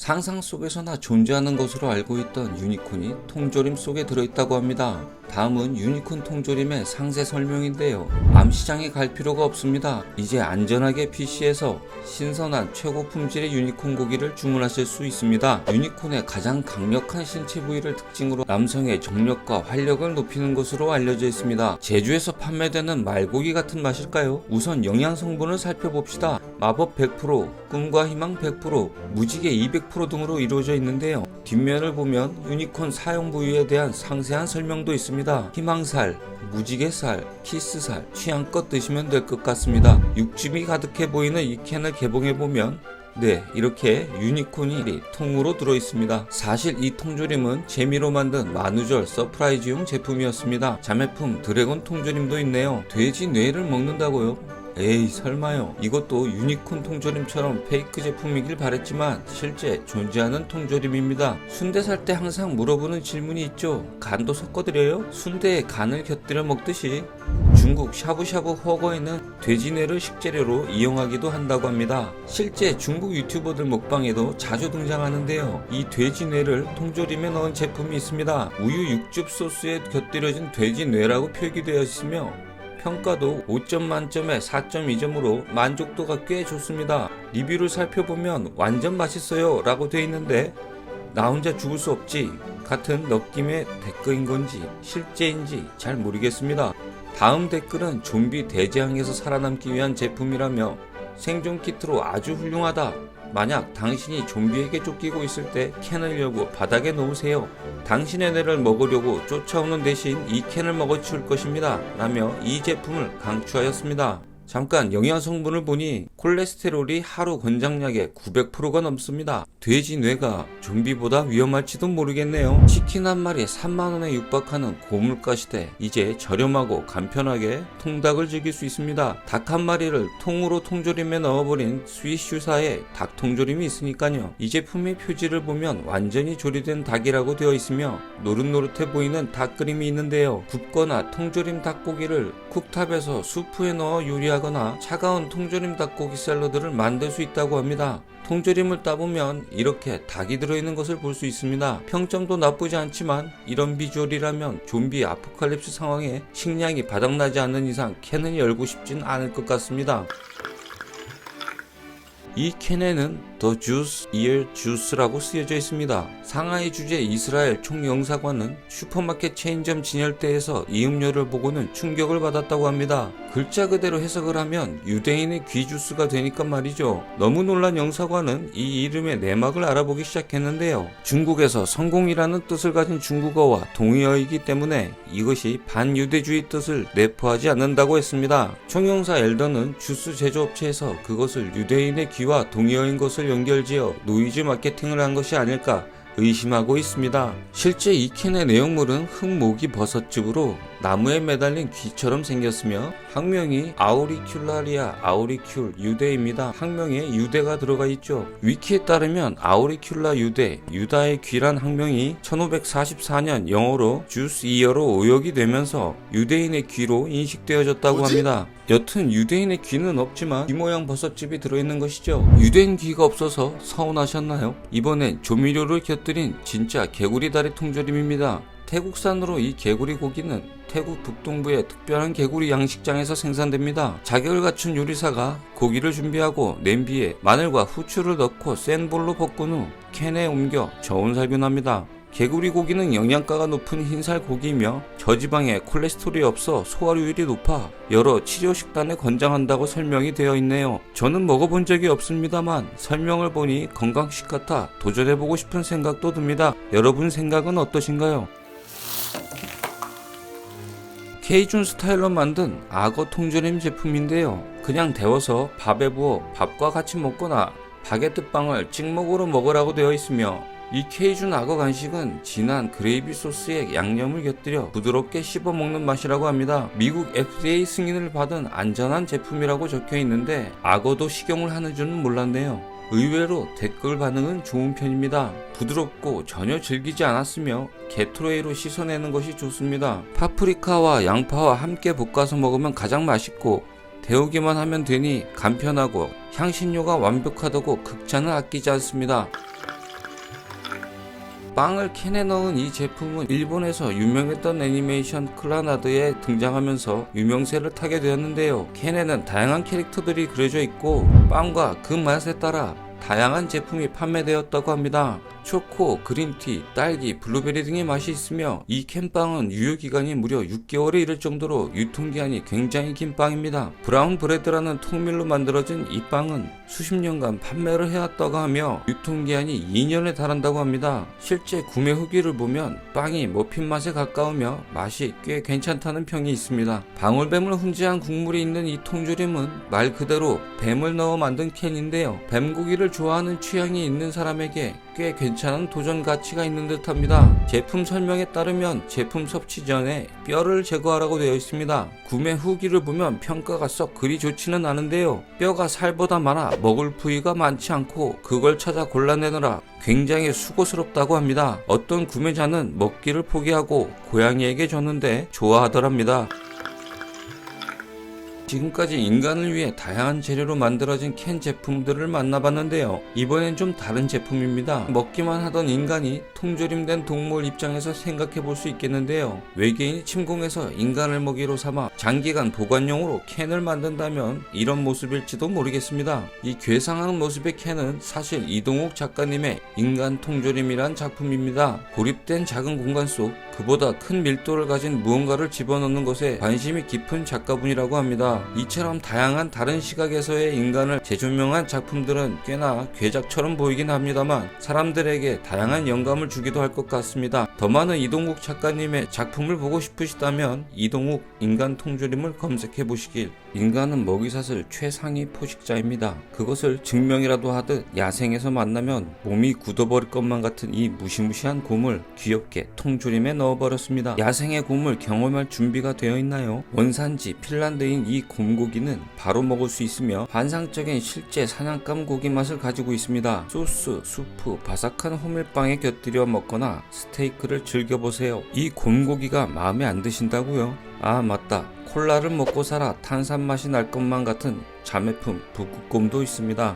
상상 속에서나 존재하는 것으로 알고 있던 유니콘이 통조림 속에 들어있다고 합니다. 다음은 유니콘 통조림의 상세 설명인데요. 암시장에 갈 필요가 없습니다. 이제 안전하게 PC에서 신선한 최고 품질의 유니콘 고기를 주문하실 수 있습니다. 유니콘의 가장 강력한 신체 부위를 특징으로 남성의 정력과 활력을 높이는 것으로 알려져 있습니다. 제주에서 판매되는 말고기 같은 맛일까요? 우선 영양 성분을 살펴봅시다. 마법 100%, 꿈과 희망 100%, 무지개 200% 등으로 이루어져 있는데요. 뒷면을 보면 유니콘 사용 부위에 대한 상세한 설명도 있습니다. 희망살, 무지개살, 키스살, 취향껏 드시면 될 것 같습니다. 육즙이 가득해 보이는 이 캔을 개봉해보면 이렇게 유니콘이 통으로 들어있습니다. 사실 이 통조림은 재미로 만든 만우절 서프라이즈용 제품이었습니다. 자매품 드래곤 통조림도 있네요. 돼지 뇌를 먹는다고요? 에이 설마요. 이것도 유니콘 통조림처럼 페이크 제품이길 바랬지만 실제 존재하는 통조림입니다. 순대 살 때 항상 물어보는 질문이 있죠. 간도 섞어드려요? 순대에 간을 곁들여 먹듯이 중국 샤브샤브 허거에는 돼지뇌를 식재료로 이용하기도 한다고 합니다. 실제 중국 유튜버들 먹방에도 자주 등장하는데요. 이 돼지뇌를 통조림에 넣은 제품이 있습니다. 우유 육즙 소스에 곁들여진 돼지뇌라고 표기되어 있으며 평가도 5점 만점에 4.2점으로 만족도가 꽤 좋습니다. 리뷰를 살펴보면 완전 맛있어요 라고 되어 있는데 나 혼자 죽을 수 없지 같은 느낌의 댓글인 건지 실제인지 잘 모르겠습니다. 다음 댓글은 좀비 대재앙에서 살아남기 위한 제품이라며 생존 키트로 아주 훌륭하다. 만약 당신이 좀비에게 쫓기고 있을 때 캔을 열고 바닥에 놓으세요. 당신의 뇌를 먹으려고 쫓아오는 대신 이 캔을 먹어치울 것입니다. 라며 이 제품을 강추하였습니다. 잠깐 영양 성분을 보니 콜레스테롤이 하루 권장량의 900%가 넘습니다. 돼지 뇌가 좀비보다 위험할지도 모르겠네요. 치킨 한 마리에 3만원에 육박하는 고물가 시대, 이제 저렴하고 간편하게 통닭을 즐길 수 있습니다. 닭 한 마리를 통으로 통조림에 넣어버린 스위슈사의 닭 통조림이 있으니까요. 이 제품의 표지를 보면 완전히 조리된 닭이라고 되어 있으며 노릇노릇해 보이는 닭그림이 있는데요. 굽거나 통조림 닭고기를 쿡탑에서 수프에 넣어 요리하거나 차가운 통조림 닭고기 샐러드를 만들 수 있다고 합니다. 통조림을 따보면 이렇게 닭이 들어있는 것을 볼 수 있습니다. 평점도 나쁘지 않지만 이런 비주얼이라면 좀비 아포칼립스 상황에 식량이 바닥나지 않는 이상 캔을 열고 싶진 않을 것 같습니다. 이 캔에는 The Juice Ear Juice라고 쓰여져 있습니다. 상하이 주재 이스라엘 총영사관은 슈퍼마켓 체인점 진열대에서 이 음료를 보고는 충격을 받았다고 합니다. 글자 그대로 해석을 하면 유대인의 귀 주스가 되니까 말이죠. 너무 놀란 영사관은 이 이름의 내막을 알아보기 시작했는데요. 중국에서 성공이라는 뜻을 가진 중국어와 동의어이기 때문에 이것이 반유대주의 뜻을 내포하지 않는다고 했습니다. 총영사 엘더는 주스 제조업체에서 그것을 유대인의 귀와 동의어인 것을 연결지어 노이즈 마케팅을 한 것이 아닐까 의심하고 있습니다. 실제 이 캔의 내용물은 흑모기 버섯즙으로 나무에 매달린 귀처럼 생겼으며 학명이 아우리큘라리아 아우리큘 유대입니다. 학명에 유대가 들어가 있죠. 위키에 따르면 아우리큘라 유대, 유다의 귀란 학명이 1544년 영어로 주스 이어로 오역이 되면서 유대인의 귀로 인식되어졌다고 합니다. 여튼 유대인의 귀는 없지만 귀 모양 버섯즙이 들어있는 것이죠. 유대인 귀가 없어서 서운하셨나요? 이번엔 조미료를 곁들인 진짜 개구리 다리 통조림입니다. 태국산으로 이 개구리 고기는 태국 북동부의 특별한 개구리 양식장에서 생산됩니다. 자격을 갖춘 요리사가 고기를 준비하고 냄비에 마늘과 후추를 넣고 센 불로 볶은 후 캔에 옮겨 저온살균합니다. 개구리 고기는 영양가가 높은 흰살 고기이며 저지방에 콜레스테롤이 없어 소화율이 높아 여러 치료식단에 권장한다고 설명이 되어 있네요. 저는 먹어본 적이 없습니다만 설명을 보니 건강식 같아 도전해보고 싶은 생각도 듭니다. 여러분 생각은 어떠신가요? 케이준 스타일로 만든 악어 통조림 제품인데요. 그냥 데워서 밥에 부어 밥과 같이 먹거나 바게트 빵을 찍먹으로 먹으라고 되어 있으며 이 케이준 악어 간식은 진한 그레이비 소스에 양념을 곁들여 부드럽게 씹어 먹는 맛이라고 합니다. 미국 FDA 승인을 받은 안전한 제품이라고 적혀 있는데 악어도 식용을 하는 줄은 몰랐네요. 의외로 댓글 반응은 좋은 편입니다. 부드럽고 전혀 질기지 않았으며 게토레이로 씻어내는 것이 좋습니다. 파프리카와 양파와 함께 볶아서 먹으면 가장 맛있고 데우기만 하면 되니 간편하고 향신료가 완벽하다고 극찬을 아끼지 않습니다. 빵을 캔에 넣은 이 제품은 일본에서 유명했던 애니메이션 클라나드에 등장하면서 유명세를 타게 되었는데요. 캔에는 다양한 캐릭터들이 그려져 있고 빵과 그 맛에 따라 다양한 제품이 판매되었다고 합니다. 초코, 그린티, 딸기, 블루베리 등의 맛이 있으며 이 캔빵은 유효기간이 무려 6개월에 이를 정도로 유통기한이 굉장히 긴 빵입니다. 브라운 브레드라는 통밀로 만들어진 이 빵은 수십 년간 판매를 해왔다고 하며 유통기한이 2년에 달한다고 합니다. 실제 구매 후기를 보면 빵이 머핀 맛에 가까우며 맛이 꽤 괜찮다는 평이 있습니다. 방울뱀을 훈제한 국물이 있는 이 통조림은 말 그대로 뱀을 넣어 만든 캔인데요. 뱀고기를 좋아하는 취향이 있는 사람에게 꽤 괜찮은 도전 가치가 있는 듯합니다. 제품 설명에 따르면 제품 섭취 전에 뼈를 제거하라고 되어 있습니다. 구매 후기를 보면 평가가 썩 그리 좋지는 않은데요. 뼈가 살보다 많아 먹을 부위가 많지 않고 그걸 찾아 골라내느라 굉장히 수고스럽다고 합니다. 어떤 구매자는 먹기를 포기하고 고양이에게 줬는데 좋아하더랍니다. 지금까지 인간을 위해 다양한 재료로 만들어진 캔 제품들을 만나봤는데요. 이번엔 좀 다른 제품입니다. 먹기만 하던 인간이 통조림된 동물 입장에서 생각해 볼 수 있겠는데요. 외계인이 침공해서 인간을 먹이로 삼아 장기간 보관용으로 캔을 만든다면 이런 모습일지도 모르겠습니다. 이 괴상한 모습의 캔은 사실 이동욱 작가님의 인간 통조림이란 작품입니다. 고립된 작은 공간 속 그보다 큰 밀도를 가진 무언가를 집어넣는 것에 관심이 깊은 작가분이라고 합니다. 이처럼 다양한 다른 시각에서의 인간을 재조명한 작품들은 꽤나 괴작처럼 보이긴 합니다만 사람들에게 다양한 영감을 주기도 할 것 같습니다. 더 많은 이동욱 작가님의 작품을 보고 싶으시다면 이동욱 인간 통조림을 검색해 보시길. 인간은 먹이사슬 최상위 포식자입니다. 그것을 증명이라도 하듯 야생에서 만나면 몸이 굳어버릴 것만 같은 이 무시무시한 곰을 귀엽게 통조림에 넣어버렸습니다. 야생의 곰을 경험할 준비가 되어 있나요? 원산지 핀란드인 이 곰고기는 바로 먹을 수 있으며 환상적인 실제 사냥감 고기 맛을 가지고 있습니다. 소스, 수프, 바삭한 호밀빵에 곁들여 먹거나 스테이크를 즐겨보세요. 이 곰고기가 마음에 안 드신다고요? 아 맞다. 콜라를 먹고 살아 탄산 맛이 날 것만 같은 자매품 북극곰도 있습니다.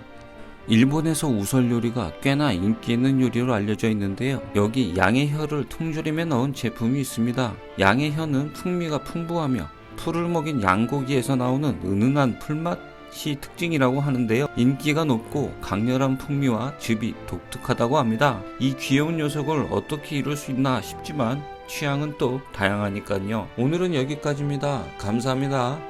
일본에서 우설 요리가 꽤나 인기 있는 요리로 알려져 있는데요. 여기 양의 혀를 통조림에 넣은 제품이 있습니다. 양의 혀는 풍미가 풍부하며 풀을 먹인 양고기에서 나오는 은은한 풀맛이 특징이라고 하는데요. 인기가 높고 강렬한 풍미와 즙이 독특하다고 합니다. 이 귀여운 녀석을 어떻게 이룰 수 있나 싶지만 취향은 또 다양하니까요. 오늘은 여기까지입니다. 감사합니다.